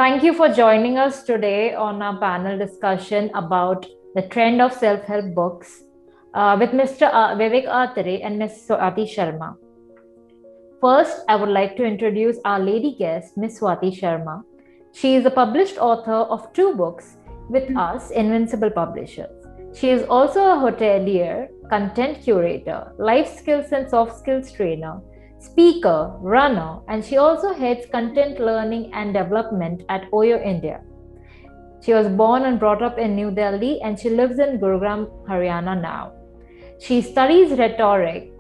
Thank you for joining us today on our panel discussion about the trend of self-help books with Mr. Vivek Atray and Ms. Swati Sharma. First, I would like to introduce our lady guest, Ms. Swati Sharma. She is a published author of 2 books with us, Invincible Publishers. She is also a hotelier, content curator, life skills and soft skills trainer, speaker, runner, and she also heads content learning and development at Oyo, India. She was born and brought up in New Delhi and she lives in Gurugram, Haryana now. She studied rhetoric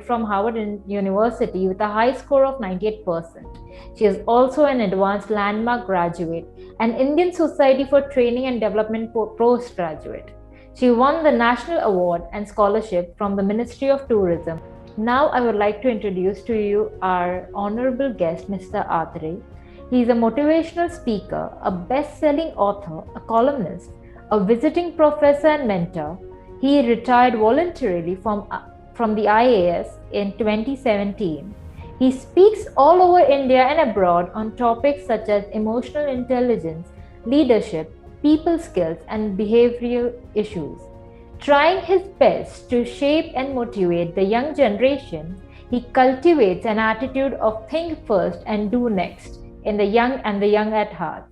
from Harvard University with a high score of 98%. She is also an advanced landmark graduate and Indian Society for Training and Development postgraduate. She won the National Award and Scholarship from the Ministry of Tourism. Now I would like to introduce to you our honorable guest, Mr. Atray. He is a motivational speaker, a best-selling author, a columnist, a visiting professor and mentor. He retired voluntarily from the IAS in 2017. He speaks all over India and abroad on topics such as emotional intelligence, leadership, people skills, and behavioral issues. Trying his best to shape and motivate the young generation, he cultivates an attitude of think first and do next in the young and the young at heart.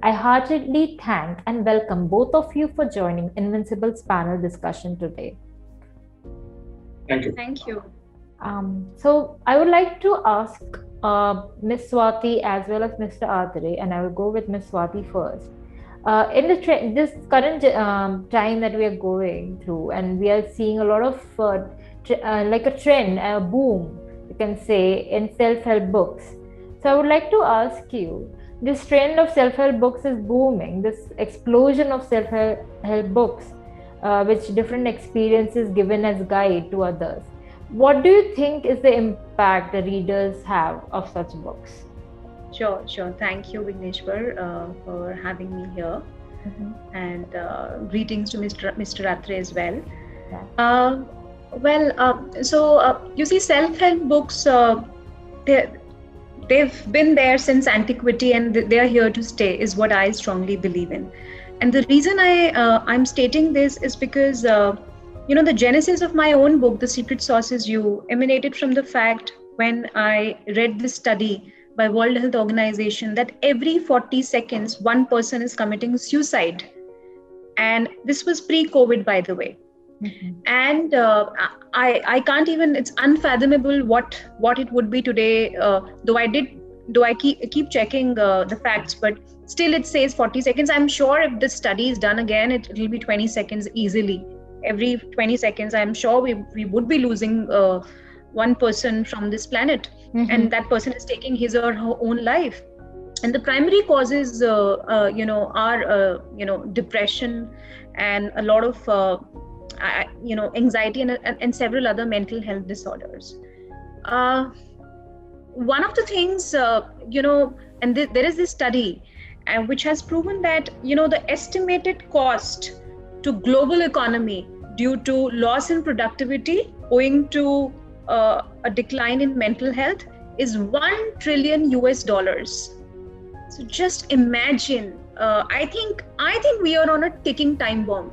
I heartily thank and welcome both of you for joining Invincible's panel discussion today. Thank you. Thank you. So I would like to ask Ms. Swati as well as Mr. Atray, and I will go with Ms. Swati first. In this current time that we are going through, and we are seeing a lot of like a trend, a boom, you can say, in self-help books. So I would like to ask you, this trend of self-help books is booming, this explosion of self-help books, which different experiences given as guide to others. What do you think is the impact the readers have of such books? Sure. Thank you, Invincible, for having me here. Mm-hmm. And greetings to Mr. Atray as well. Yeah. You see, self-help books, they've been there since antiquity and they're here to stay, is what I strongly believe in. And the reason I'm stating this is because, the genesis of my own book, The Secret Sauce Is You, emanated from the fact when I read this study by World Health Organization that every 40 seconds, one person is committing suicide. And this was pre-COVID, by the way. Mm-hmm. And I can't even, it's unfathomable what it would be today, though I keep checking the facts, but still it says 40 seconds. I'm sure if this study is done again, it'll be 20 seconds easily. Every 20 seconds, I'm sure we would be losing one person from this planet. Mm-hmm. And that person is taking his or her own life. And the primary causes, are, depression and a lot of, anxiety and several other mental health disorders. One of the things, there is this study which has proven that, the estimated cost to global economy due to loss in productivity owing to a decline in mental health is $1 trillion. So just imagine, I think we are on a ticking time bomb.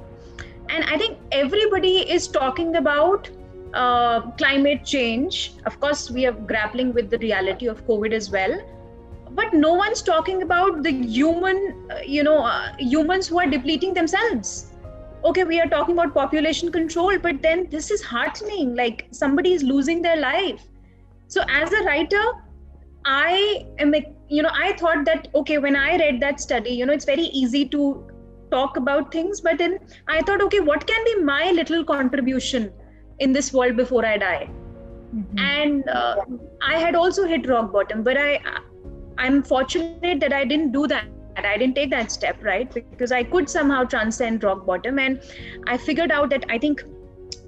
And I think everybody is talking about climate change. Of course, we are grappling with the reality of COVID as well. But no one's talking about the humans who are depleting themselves. Okay, we are talking about population control, but then this is heartening, like somebody is losing their life. So as a writer, I thought that, okay, when I read that study, it's very easy to talk about things, but then I thought, okay, what can be my little contribution in this world before I die? Mm-hmm. And I had also hit rock bottom, but I'm fortunate that I didn't do that. I didn't take that step, right? Because I could somehow transcend rock bottom, and I figured out that I think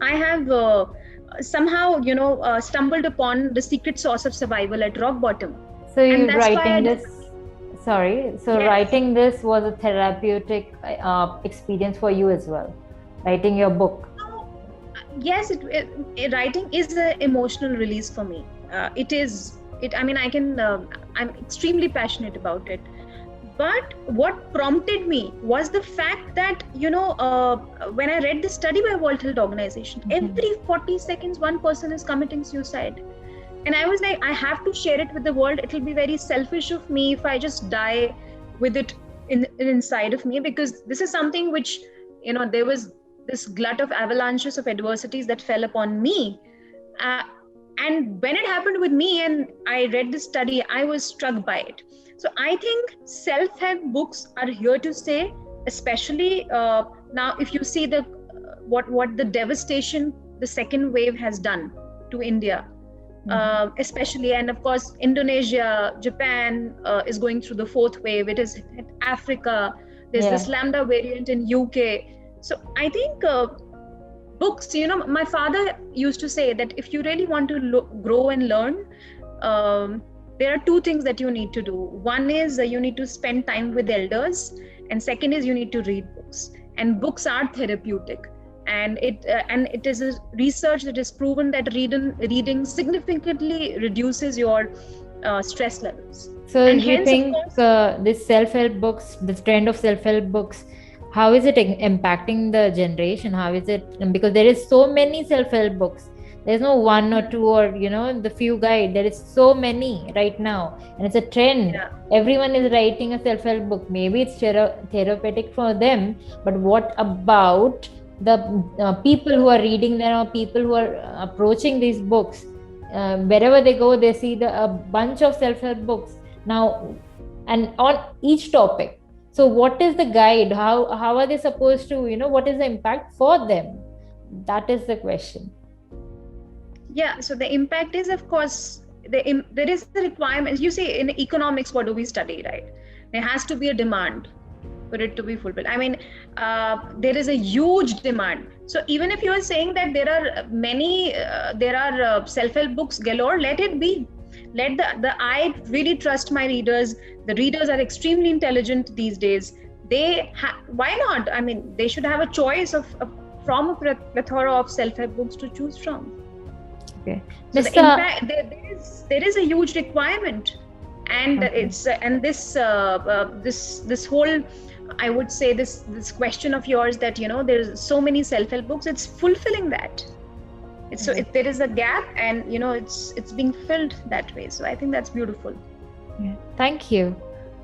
I have somehow, stumbled upon the secret sauce of survival at rock bottom. So you writing this. Sorry. So yes. Writing this was a therapeutic experience for you as well, writing your book. Yes, writing is an emotional release for me. It is I'm extremely passionate about it. But what prompted me was the fact that, when I read the study by World Health Organization, every 40 seconds, one person is committing suicide. And I was like, I have to share it with the world. It will be very selfish of me if I just die with it inside of me, because this is something which, there was this glut of avalanches of adversities that fell upon me. And when it happened with me and I read this study, I was struck by it. So I think self-help books are here to stay, especially now if you see what the devastation the second wave has done to India. Especially, and of course Indonesia, Japan is going through the fourth wave. It is Africa, there's this Lambda variant in UK. So I think books, my father used to say that if you really want to grow and learn, there are two things that you need to do. One is you need to spend time with elders, and second is you need to read books. And books are therapeutic. And it is a research that has proven that reading significantly reduces your stress levels. So do you think this self-help books, this trend of self-help books, how is it impacting the generation? How is it, because there is so many self-help books, there's no one or two or the few guide, there is so many right now, and it's a trend. Everyone is writing a self-help book. Maybe it's therapeutic for them, but what about the people who are reading them, or people who are approaching these books? Wherever they go, they see a bunch of self-help books now, and on each topic. So what is the guide? How are they supposed to, what is the impact for them? That is the question. Yeah, so the impact is, of course, there is a requirement. You see, in economics, what do we study, right? There has to be a demand for it to be fulfilled. I mean, there is a huge demand. So even if you are saying that there are many, self-help books galore, let it be. I really trust my readers. The readers are extremely intelligent these days. Why not? I mean, they should have a choice from a plethora of self-help books to choose from. Okay. So the impact, there is a huge requirement, and this whole, I would say, this question of yours that there's so many self-help books, it's fulfilling that. There is a gap, and it's being filled that way. So I think that's beautiful. Yeah. Thank you.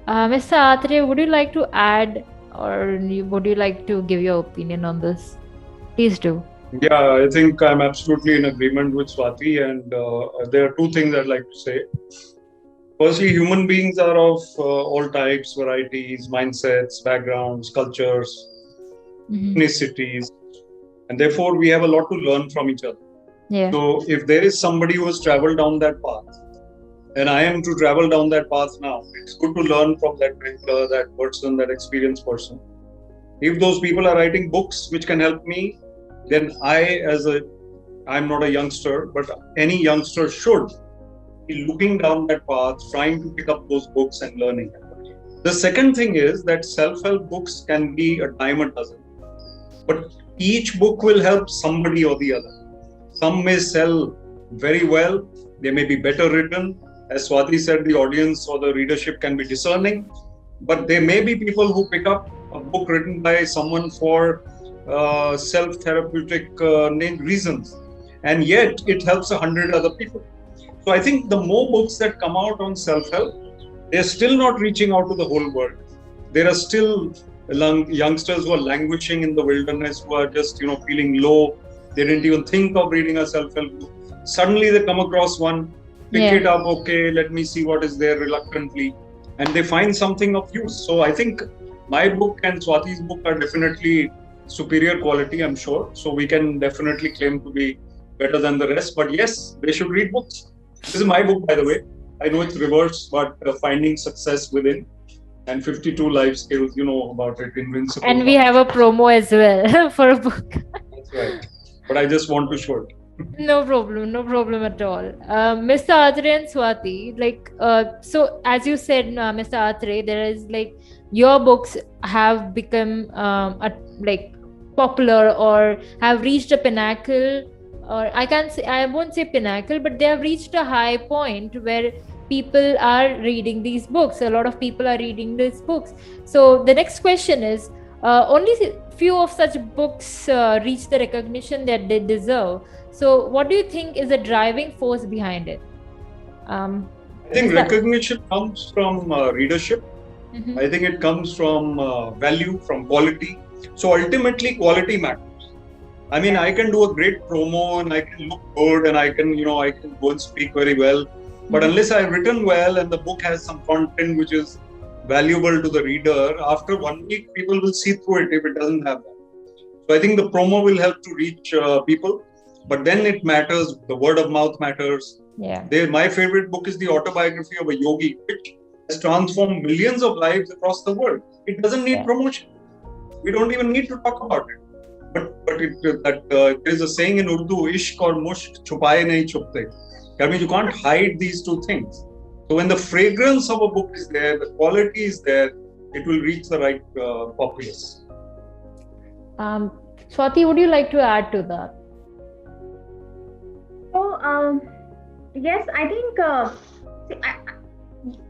Mr. Atray, would you like to add, or would you like to give your opinion on this? Please do. Yeah, I think I'm absolutely in agreement with Swati, and there are two things I'd like to say. Firstly, human beings are of all types, varieties, mindsets, backgrounds, cultures, ethnicities, and therefore we have a lot to learn from each other. Yeah. So if there is somebody who has traveled down that path, and I am to travel down that path now, it's good to learn from that person, that experienced person. If those people are writing books which can help me, then I'm not a youngster, but any youngster should be looking down that path, trying to pick up those books and learning. The second thing is that self-help books can be a dime a dozen, but each book will help somebody or the other. Some may sell very well, they may be better written. As Swati said, the audience or the readership can be discerning, but there may be people who pick up a book written by someone for self-therapeutic reasons, and yet it helps 100 other people. So I think the more books that come out on self-help, they're still not reaching out to the whole world. There are still youngsters who are languishing in the wilderness, who are just feeling low. They didn't even think of reading a self-help book. Suddenly they come across one, pick it up, okay, let me see what is there, reluctantly, and they find something of use. So I think my book and Swati's book are definitely superior quality, I'm sure. So we can definitely claim to be better than the rest. But yes, they should read books. This is my book, by the way. I know it's reverse, but Finding Success Within and 52 Life Skills, you know about it, Invincible. And we have a promo as well for a book. That's right. But I just want to show it. No problem at all. Mr. Atray and Swati, so as you said, Mr. Atray, there is your books have become popular or have reached a pinnacle or I won't say pinnacle, but they have reached a high point where people are reading these books. A lot of people are reading these books. So the next question is, only few of such books reach the recognition that they deserve. So what do you think is the driving force behind it? I think recognition comes from readership. Mm-hmm. I think it comes from value, from quality. So ultimately, quality matters. I mean, I can do a great promo and I can look good and I can go and speak very well. But unless I've written well and the book has some content which is valuable to the reader, after 1 week, people will see through it if it doesn't have that. So I think the promo will help to reach people. But then it matters, the word of mouth matters. Yeah. My favorite book is the Autobiography of a Yogi, which has transformed millions of lives across the world. It doesn't need promotion. We don't even need to talk about it. But there is a saying in Urdu, ishq or mushk chupaye nahi chupte. That means you can't hide these two things. So when the fragrance of a book is there, the quality is there, it will reach the right populace. Swati, would you like to add to that? So, yes, I think,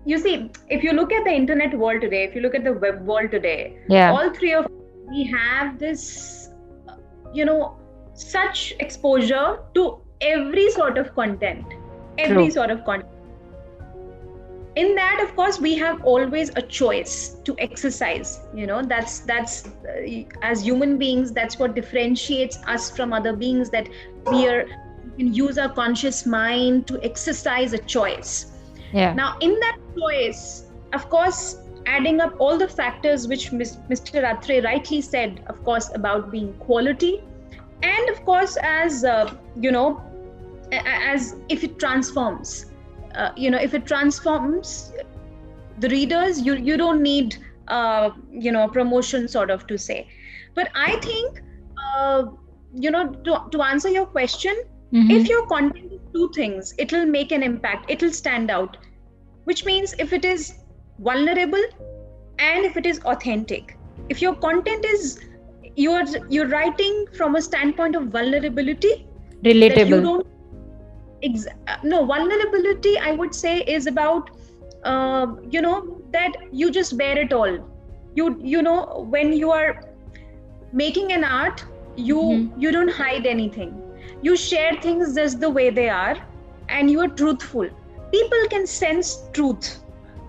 you see, if you look at the internet world today, if you look at the web world today, all three of us, we have this, such exposure to every sort of content, sort of content. In that, of course, we have always a choice to exercise. That's as human beings, that's what differentiates us from other beings, that we can use our conscious mind to exercise a choice. Now, in that choice, of course, adding up all the factors which Mr. Atray rightly said, of course, about being quality, and of course, as as if it transforms, if it transforms the readers, you don't need promotion sort of to say. But I think to answer your question, if your content is two things, it will make an impact, it will stand out, which means if it is vulnerable and if it is authentic. If your content is you're writing from a standpoint of vulnerability, relatable. No, vulnerability, I would say, is about that you just bear it all. When you are making an art, you don't hide anything. You share things just the way they are, and you are truthful. People can sense truth.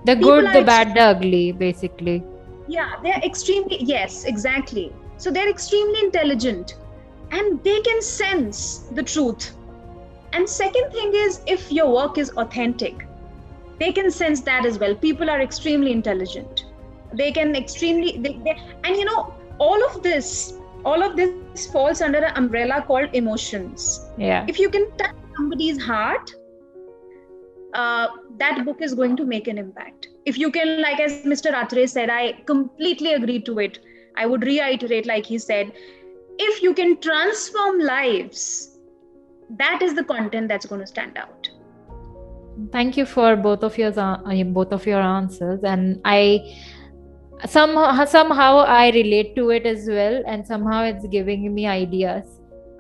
The good, the bad, the ugly, basically. Yeah, they're extremely, yes, exactly. So they're extremely intelligent and they can sense the truth. And second thing is, if your work is authentic, they can sense that as well. People are extremely intelligent. They can and all of this falls under an umbrella called emotions. Yeah. If you can touch somebody's heart, that book is going to make an impact. If you can, like as Mr. Atray said, I completely agree to it. I would reiterate, like he said, if you can transform lives, that is the content that's going to stand out. Thank you for both of your answers, and I somehow I relate to it as well, and somehow it's giving me ideas.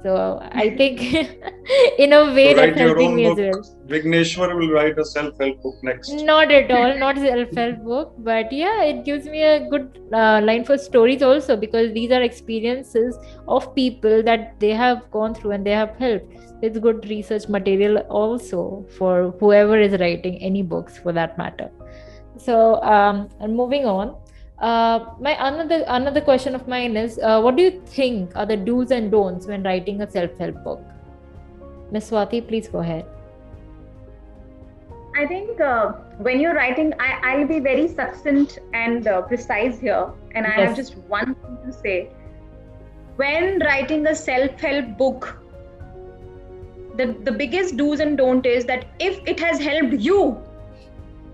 So I think in a way that's helping me as well. Vigneshwar will write a self-help book next. Not at all, not self-help book, but yeah, it gives me a good line for stories also, because these are experiences of people that they have gone through and they have helped. It's good research material also for whoever is writing any books for that matter. So and moving on, my another question of mine is, what do you think are the do's and don'ts when writing a self-help book? Ms. Swati, please go ahead. I think when you're writing, I'll be very succinct and precise here, and I have just one thing to say. When writing a self-help book, the biggest do's and don't is that if it has helped you,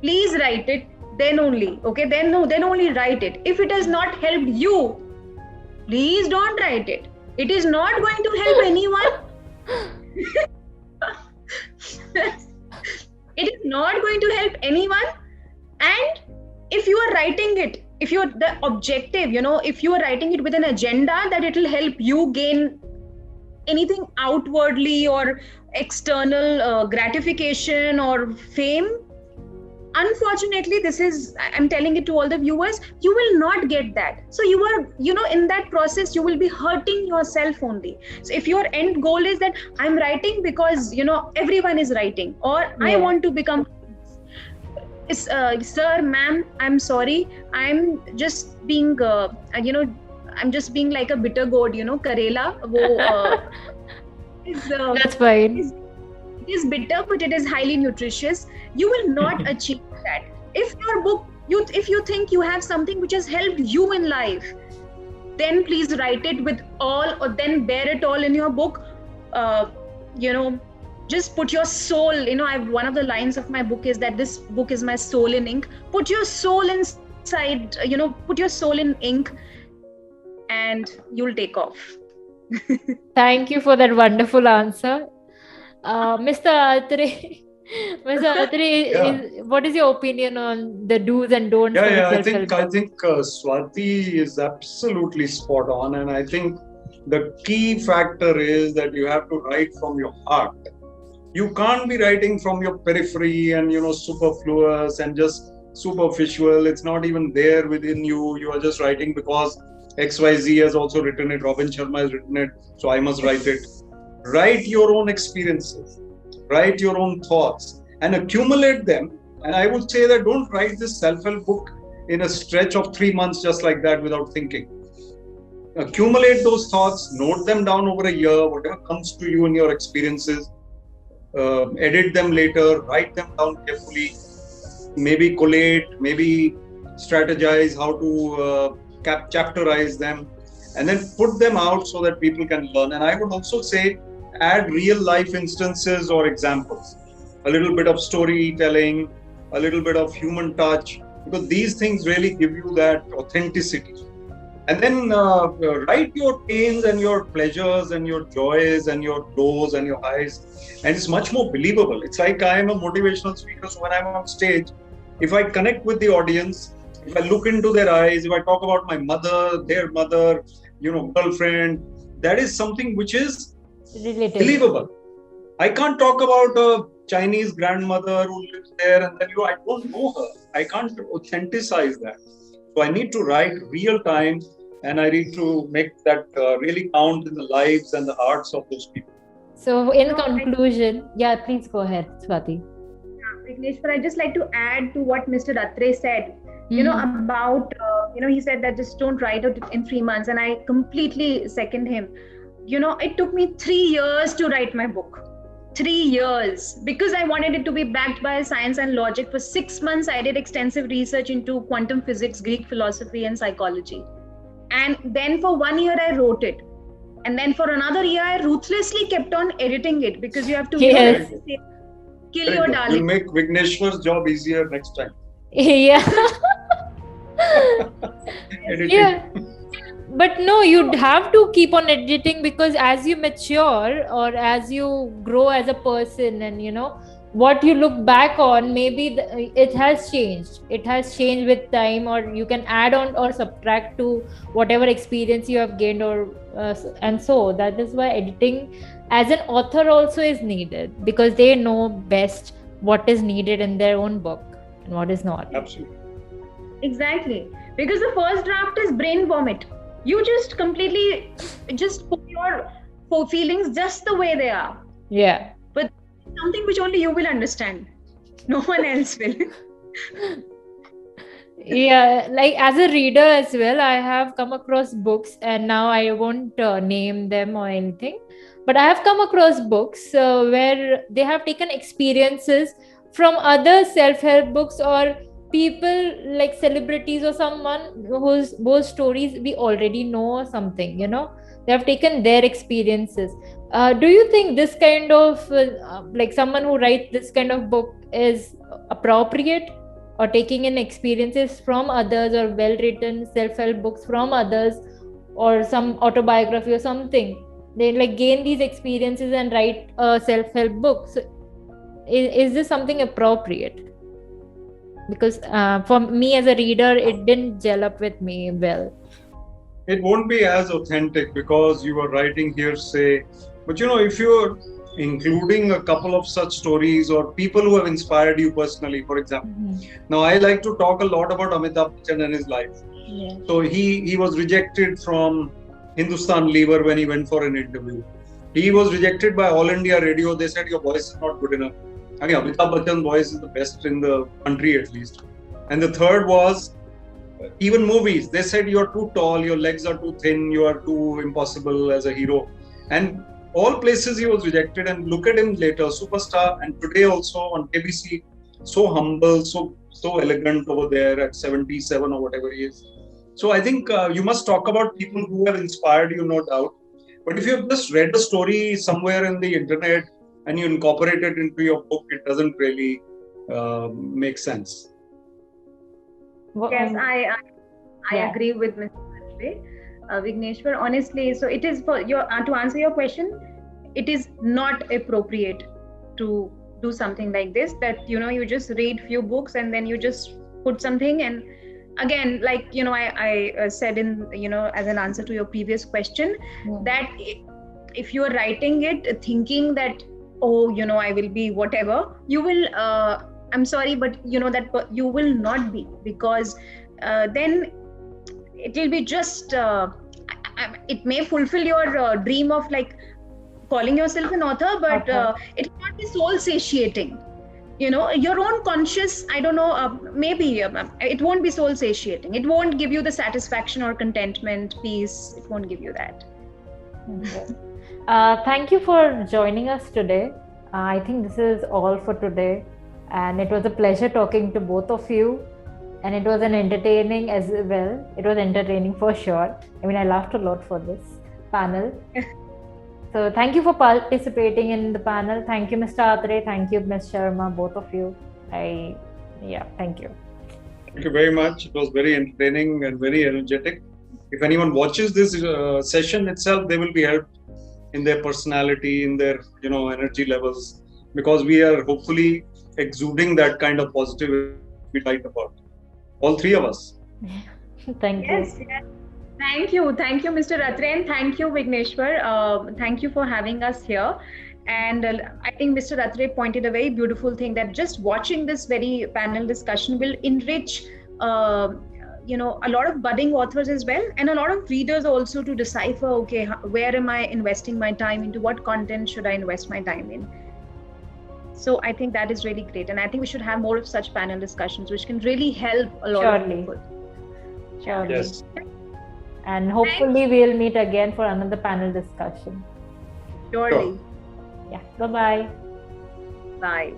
please write it. Then only, okay? Then only write it. If it has not helped you, please don't write it. It is not going to help anyone. It is not going to help anyone. And if you are writing it, if you're the objective, if you are writing it with an agenda that it will help you gain anything outwardly or external gratification or fame, unfortunately, this is, I'm telling it to all the viewers, you will not get that. So you are, in that process, you will be hurting yourself only. So if your end goal is that I'm writing because, everyone is writing, or I want to become, sir, ma'am, I'm sorry, I'm just being, I'm just being like a bitter gourd, Karela. That's fine. It is bitter, but it is highly nutritious. You will not achieve that. If your book, if you think you have something which has helped you in life, then please write it with all, or then bear it all in your book. Just put your soul. One of the lines of my book is that this book is my soul in ink. Put your soul inside. Put your soul in ink, and you'll take off. Thank you for that wonderful answer. Mr. Atray, what is your opinion on the do's and don'ts? I think Swati is absolutely spot on, and I think the key factor is that you have to write from your heart. You can't be writing from your periphery and superfluous and just superficial. It's not even there within you. You are just writing because XYZ has also written it, Robin Sharma has written it, so I must write it. Write your own experiences, write your own thoughts, and accumulate them. And I would say that don't write this self-help book in a stretch of 3 months just like that without thinking. Accumulate those thoughts, note them down over a year, whatever comes to you in your experiences, edit them later, write them down carefully, maybe collate, maybe strategize how to chapterize them, and then put them out so that people can learn. And I would also say add real life instances or examples, a little bit of storytelling, a little bit of human touch, because these things really give you that authenticity. And then write your pains and your pleasures and your joys and your lows and your highs, and it's much more believable. It's like I am a motivational speaker, so when I'm on stage, if I connect with the audience, if I look into their eyes, if I talk about my mother, their mother, girlfriend, that is something which is believable. I can't talk about a Chinese grandmother who lives there and then I don't know her. I can't authenticize that. So I need to write real time, and I need to make that really count in the lives and the hearts of those people. So in conclusion, please go ahead, Swati. Vignesh, I'd just like to add to what Mr. Atray said. About, he said that just don't write it in 3 months. And I completely second him. It took me 3 years to write my book. 3 years, because I wanted it to be backed by science and logic. For 6 months, I did extensive research into quantum physics, Greek philosophy, and psychology. And then for 1 year, I wrote it. And then for another year, I ruthlessly kept on editing it, because you have to kill your darling. We'll make Vigneshwar's job easier next time. Yeah. But no, you'd have to keep on editing, because as you mature or as you grow as a person, and what you look back on, maybe it has changed. It has changed with time, or you can add on or subtract to whatever experience you have gained, or and so that is why editing as an author also is needed, because they know best what is needed in their own book and what is not. Absolutely. Exactly, because the first draft is brain vomit. You just completely just put your feelings just the way they are. Yeah. But something which only you will understand. No one else will. Yeah, like as a reader as well, I have come across books, and now I won't name them or anything, but I have come across books where they have taken experiences from other self-help books, or people like celebrities or someone whose stories we already know or something, they have taken their experiences. Do you think this kind of like someone who writes this kind of book is appropriate, or taking in experiences from others, or well-written self-help books from others, or some autobiography or something? They like gain these experiences and write a self-help book. So is this something appropriate? Because for me as a reader, it didn't gel up with me well. It won't be as authentic, because you are writing hearsay, But if you're including a couple of such stories or people who have inspired you personally, for example, now I like to talk a lot about Amitabh Bachchan and his life. So he was rejected from Hindustan Lever when he went for an interview. He was rejected by All India Radio. They said your voice is not good enough. I mean, Amitabh Bachchan's voice is the best in the country at least. And the third was even movies. They said you're too tall, your legs are too thin, you are too impossible as a hero. And all places he was rejected. And look at him later, superstar, and today also on KBC, so humble, so elegant over there at 77 or whatever he is. So I think you must talk about people who have inspired you, no doubt. But if you've just read a story somewhere in the internet and you incorporate it into your book, it doesn't really make sense. Yes, I agree with Mr. Atray, Vigneshwar. Honestly, so it is for your to answer your question, it is not appropriate to do something like this. That you just read few books and then you just put something. And again, like I said in as an answer to your previous question, that if you are writing it thinking that I will be whatever, you will. I'm sorry, but that you will not be, because then it will be just it may fulfill your dream of like calling yourself an author, but it will not be soul satiating. Your own conscious, I don't know, maybe it won't be soul satiating. It won't give you the satisfaction or contentment, peace. It won't give you that. Okay. Thank you for joining us today. I think this is all for today. And it was a pleasure talking to both of you. And it was an entertaining as well. It was entertaining for sure. I mean, I laughed a lot for this panel. So thank you for participating in the panel. Thank you, Mr. Atray. Thank you, Ms. Sharma, both of you. Thank you. Thank you very much. It was very entertaining and very energetic. If anyone watches this session itself, they will be helped in their personality, in their energy levels, because we are hopefully exuding that kind of positivity we like about all three of us. Thank you. Yes. Thank you, Mr. Atray, and thank you, Vigneshwar. Thank you for having us here. And I think Mr. Atray pointed a very beautiful thing, that just watching this very panel discussion will enrich, a lot of budding authors as well, and a lot of readers also to decipher, okay, where am I investing my time into? What content should I invest my time in? So I think that is really great. And I think we should have more of such panel discussions, which can really help a lot of people. Surely. Yes. And hopefully we'll meet again for another panel discussion. Surely. Yeah. Bye-bye. Bye.